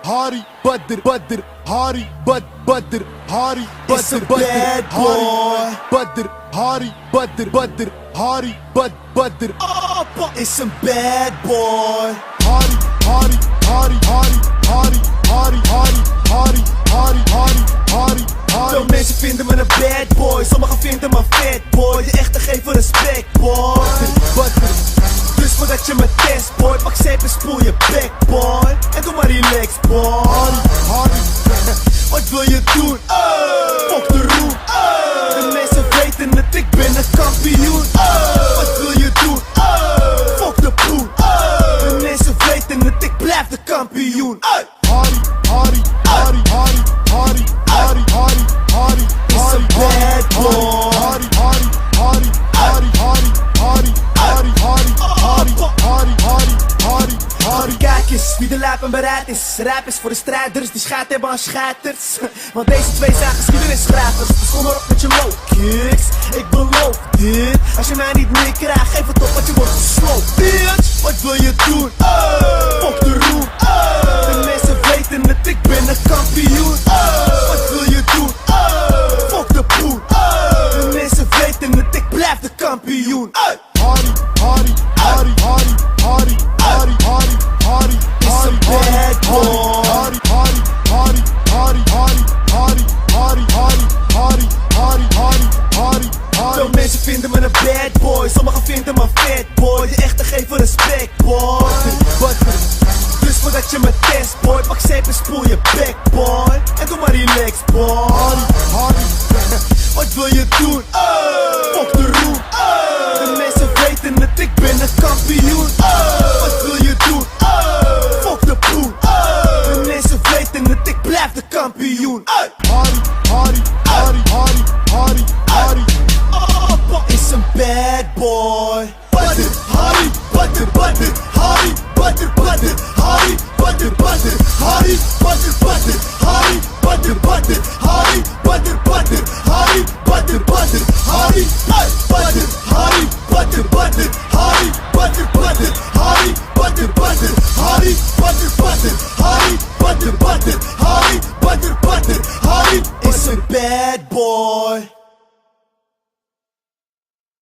Hari, Badr, Badr, Hari, Badr, Hari, It's a Badr, bad boy. Badr, Hari, Badr, Badr, Hari, Badr, It's a bad boy. Hari, Hari, Hari, Hari, Hari, Hari, Hari, Hari, Hari, Hari, Hari, Veel Hari. mensen vinden me een bad boy, sommigen vinden me fat boy. De echte geven respect boy. Badr, Dus voordat je me test boy, pak zeep en spoel je bek boy. En doe maar relax boy. Hari, Wat wil je doen? Fok de roem. De mensen weten het, ik ben een kampioen. Wat wil je doen? Fok de poen. De mensen weten het, ik blijf de kampioen. Hari, Hari, Hari, Hari, Hari, Hari, Hari, Hari, It's a bad boy. Hari, Hari, Hari, Hari, Hari, Hari, Hari, Hari, Hari, Hari, Hari, Hari, Hari. Kijk eens wie de lijp en bereid is. Rap is voor de strijders die scheid hebben aan scheiters. Want deze twee zijn geschiedenisschrijvers. Dus kom maar op met je low kicks. Ik beloof dit. Als je mij niet meer krijgt, geef het op, want je wordt gesloopt. Bitch, wat wil je doen? Fok de roem. De mensen weten het, ik ben een kampioen. Wat wil je doen? Fok de poen. De mensen weten het, ik blijf de kampioen. Hari, Hari, Hari, Hari, Hari, Hari, Hari, Hari, It's a Hari, bad boy. Hari, Hari, Hari, Hari, Hari, Hari, Hari, Hari, Hari, Hari, Hari, Hari, Veel Hari. mensen vinden me een bad boy, sommigen vinden me fat boy. De echte geven respect boy. Badr, Dus voordat je me test boy, pak zeep en spoel je bek boy. En doe maar relax boy. Hari, Wat wil je doen? Fok de roem. De mensen weten het, ik ben een kampioen. Wat wil je doen? Fok de poen. De mensen weten het, ik blijf de kampioen. Hari, Hari, Hari, Hari, Hari, Hari. It's a bad boy. Badr, Hari, Badr, Badr, Hari, Badr, Badr, Hari, Badr, Badr, Hari, Badr, Badr, Hari, Badr, Badr, Hari, Badr, Badr, Hari, Badr, Badr, Hari, Badr, Hari, Badr, Badr, Hari, Badr, Badr, Hari, Badr, Badr, Hari, Badr, Badr, Hari, Badr, Badr, Hari, Badr, Badr, Hari. It's a bad boy.